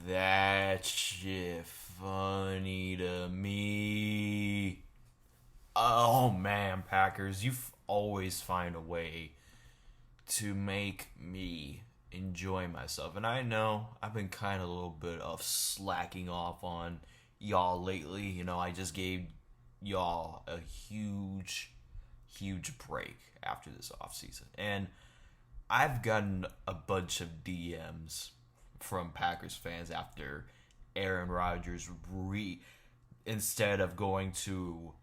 That shit funny to me. Oh man, Packers, you always find a way to make me enjoy myself. And I know I've been kind of a little bit of slacking off on y'all lately. I just gave y'all a huge break after this offseason. And I've gotten a bunch of DMs from Packers fans after Aaron Rodgers instead of going to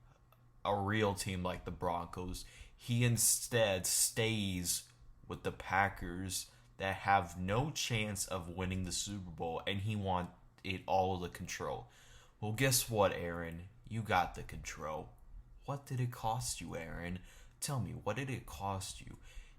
a real team like the Broncos, he instead stays with the Packers that have no chance of winning the Super Bowl, and he wants it all the control. Well, guess what, Aaron? You got the control. What did it cost you, Aaron? Tell me, what did it cost you?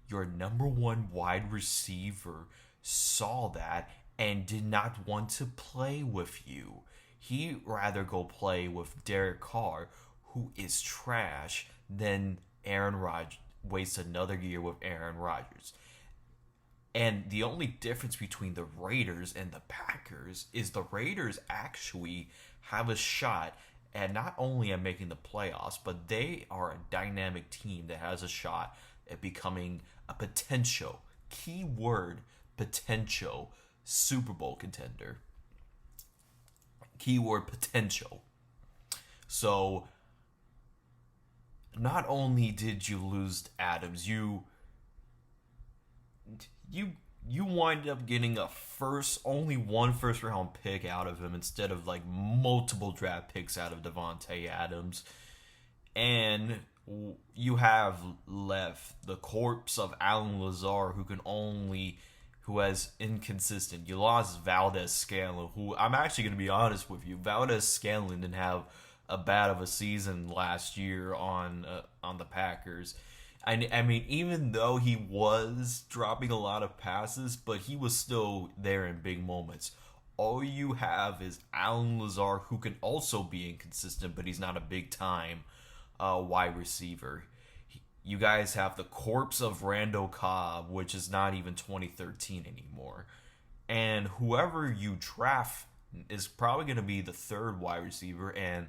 Your number one wide receiver saw that and did not want to play with you. He rather go play with Derek Carr, who is trash, than Aaron Rodgers. Waste another year with Aaron Rodgers. And the only difference between the Raiders and the Packers is the Raiders actually have a shot at not only at making the playoffs, but they are a dynamic team that has a shot at becoming a potential, keyword potential, Super Bowl contender. Keyword potential. So, not only did you lose Adams, you wind up getting only one first round pick out of him instead of like multiple draft picks out of Devontae Adams. And you have left the corpse of Alan Lazar, who has inconsistent. You lost Valdez Scanlon, who I'm actually going to be honest with you. Valdez Scanlon didn't have a bad of a season last year on the Packers. I mean, even though he was dropping a lot of passes, but he was still there in big moments. All you have is Alan Lazar, who can also be inconsistent, but he's not a big time wide receiver. You guys have the corpse of Randall Cobb, which is not even 2013 anymore. And whoever you draft is probably going to be the third wide receiver. And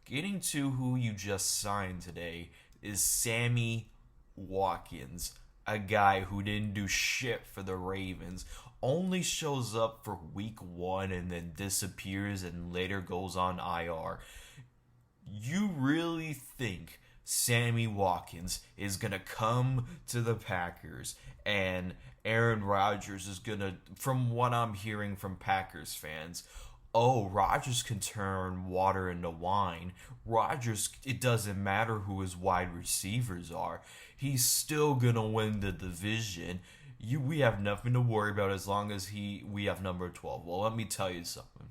getting to who you just signed today is Sammy Watkins, a guy who didn't do shit for the Ravens, only shows up for week 1 and then disappears and later goes on IR. You really think Sammy Watkins is going to come to the Packers and Aaron Rodgers is going to, from what I'm hearing from Packers fans, Rodgers can turn water into wine. Rodgers, it doesn't matter who his wide receivers are. He's still going to win the division. We have nothing to worry about as long as we have number 12. Well, let me tell you something.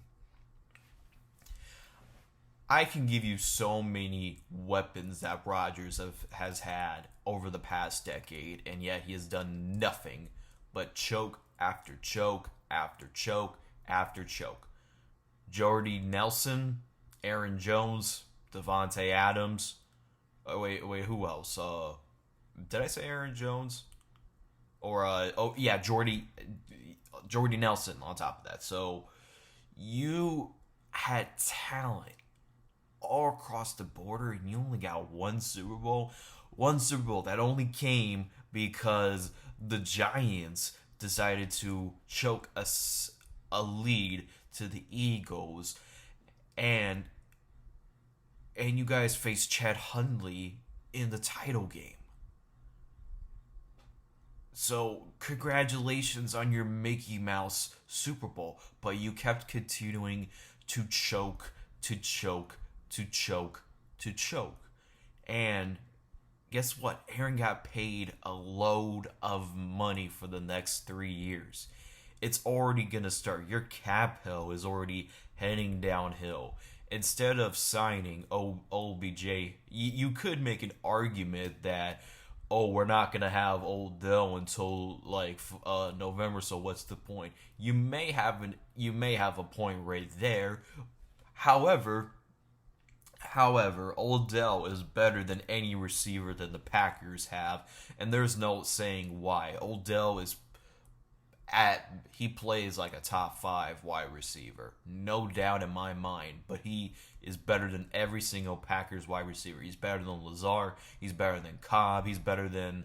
I can give you so many weapons that Rodgers has had over the past decade, and yet he has done nothing but choke after choke after choke after choke. Jordy Nelson, Aaron Jones, Devontae Adams. Oh, wait, who else? Did I say Aaron Jones? Or Jordy Nelson on top of that. So you had talent all across the border, and you only got one Super Bowl. One Super Bowl that only came because the Giants decided to choke a lead to the Eagles, and you guys faced Chad Hundley in the title game. So congratulations on your Mickey Mouse Super Bowl, but you kept continuing to choke, and guess what? Aaron got paid a load of money for the next 3 years. It's already going to start. Your cap hill is already heading downhill. Instead of signing OBJ, you could make an argument that, we're not going to have Odell until like November, so what's the point? You may have a point right there. However, However, Odell is better than any receiver that the Packers have, and there's no saying why. Odell is he plays like a top 5 wide receiver, no doubt in my mind. But he is better than every single Packers wide receiver. He's better than Lazard. He's better than Cobb. He's better than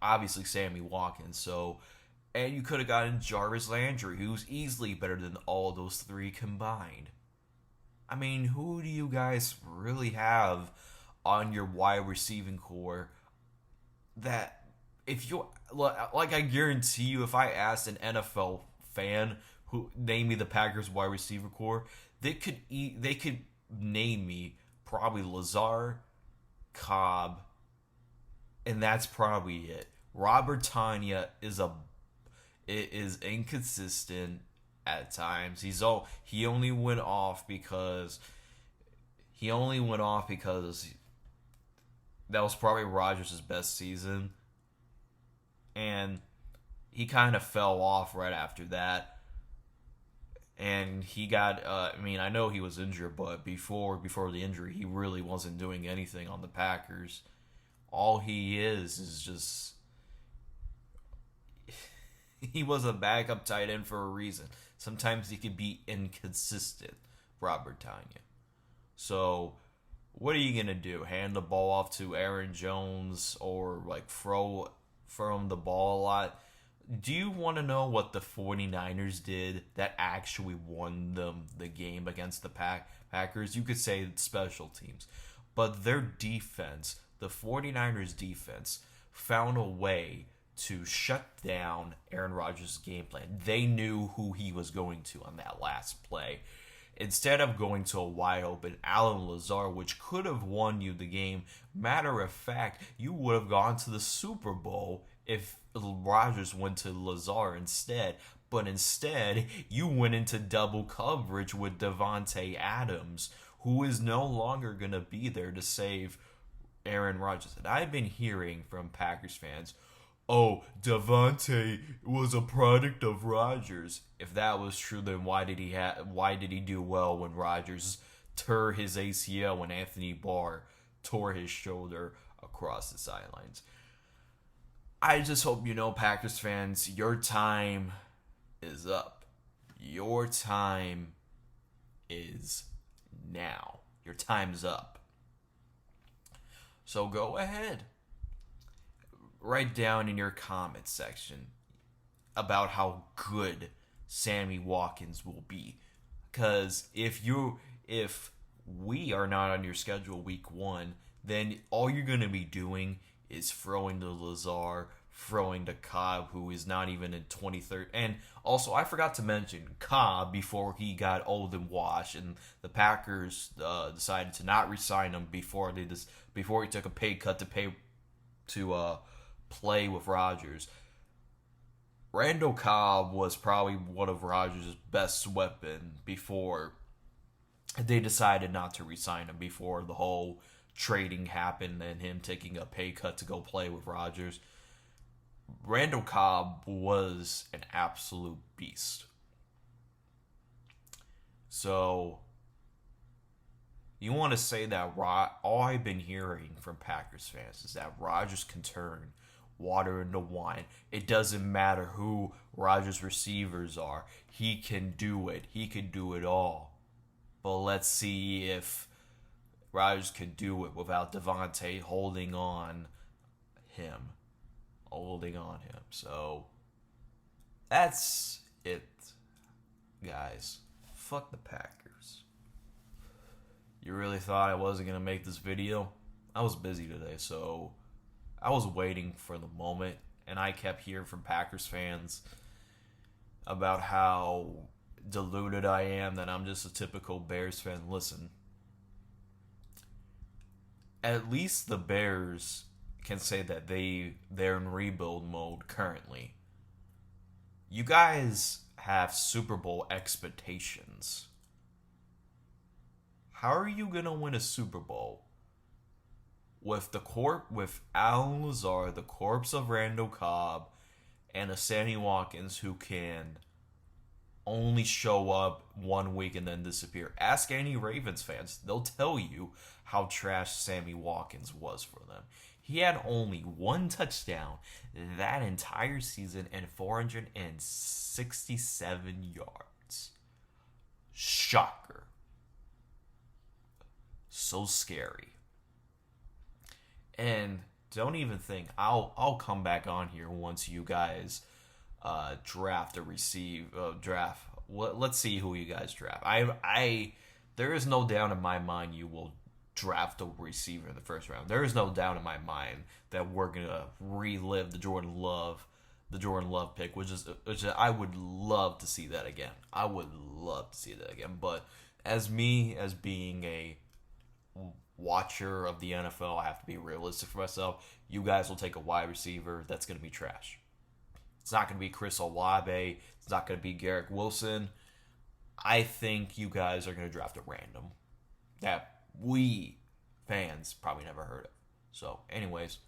obviously Sammy Watkins. So, and you could have gotten Jarvis Landry, who's easily better than all those three combined. I mean, who do you guys really have on your wide receiving core that if you like, I guarantee you, if I asked an NFL fan who name me the Packers wide receiver core, they could name me probably Lazard, Cobb, and that's probably it. Robert Tanya is inconsistent at times. He only went off because that was probably Rodgers' best season, and he kind of fell off right after that. And he got, I know he was injured, but before the injury, he really wasn't doing anything on the Packers. All he is just, he was a backup tight end for a reason. Sometimes he could be inconsistent, Robert Tanya. So, what are you going to do? Hand the ball off to Aaron Jones or like throw him the ball a lot? Do you want to know what the 49ers did that actually won them the game against the Packers? You could say special teams. But their defense, the 49ers defense, found a way to shut down Aaron Rodgers' game plan. They knew who he was going to on that last play. Instead of going to a wide open Allen Lazard, which could have won you the game, matter of fact, you would have gone to the Super Bowl if Rodgers went to Lazard instead. But instead, you went into double coverage with Davante Adams, who is no longer going to be there to save Aaron Rodgers. And I've been hearing from Packers fans, oh, Davante was a product of Rodgers. If that was true, then why did he do well when Rodgers tore his ACL when Anthony Barr tore his shoulder across the sidelines? I just hope you know, Packers fans, your time is up. Your time is now. Your time's up. So go ahead. Write down in your comments section about how good Sammy Watkins will be. Because if we are not on your schedule week 1, then all you're going to be doing is throwing to Lazard, throwing to Cobb, who is not even in 23rd. And also, I forgot to mention Cobb before he got old and washed, and the Packers decided to not re-sign him before he took a pay cut to play with Rodgers. Randall Cobb was probably one of Rodgers' best weapon before they decided not to re-sign him, before the whole trading happened and him taking a pay cut to go play with Rodgers. Randall Cobb was an absolute beast. So, you want to say that all I've been hearing from Packers fans is that Rodgers can turn water into wine. It doesn't matter who Rodgers' receivers are. He can do it. He can do it all. But let's see if Rodgers could do it without Davante holding on him. So, that's it, guys. Fuck the Packers. You really thought I wasn't going to make this video? I was busy today, so I was waiting for the moment, and I kept hearing from Packers fans about how deluded I am, that I'm just a typical Bears fan. Listen, at least the Bears can say that they're in rebuild mode currently. You guys have Super Bowl expectations. How are you gonna win a Super Bowl with with Allen Lazard, the corpse of Randall Cobb, and a Sammy Watkins who can only show up 1 week and then disappear. Ask any Ravens fans. They'll tell you how trash Sammy Watkins was for them. He had only one touchdown that entire season and 467 yards. Shocker. So scary. And don't even think I'll come back on here once you guys draft. Let's see who you guys draft. I there is no doubt in my mind you will draft a receiver in the first round. There is no doubt in my mind that we're gonna relive the Jordan Love pick, which I would love to see that again. I would love to see that again. But as being a watcher of the NFL, I have to be realistic for myself. You guys will take a wide receiver that's going to be trash. It's not going to be Chris Olave. It's not going to be Garrett Wilson. I think you guys are going to draft a random that we fans probably never heard of. So, anyways,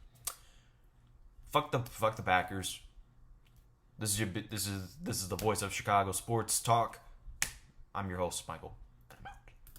fuck the Packers. This is the voice of Chicago sports talk. I'm your host, Michael.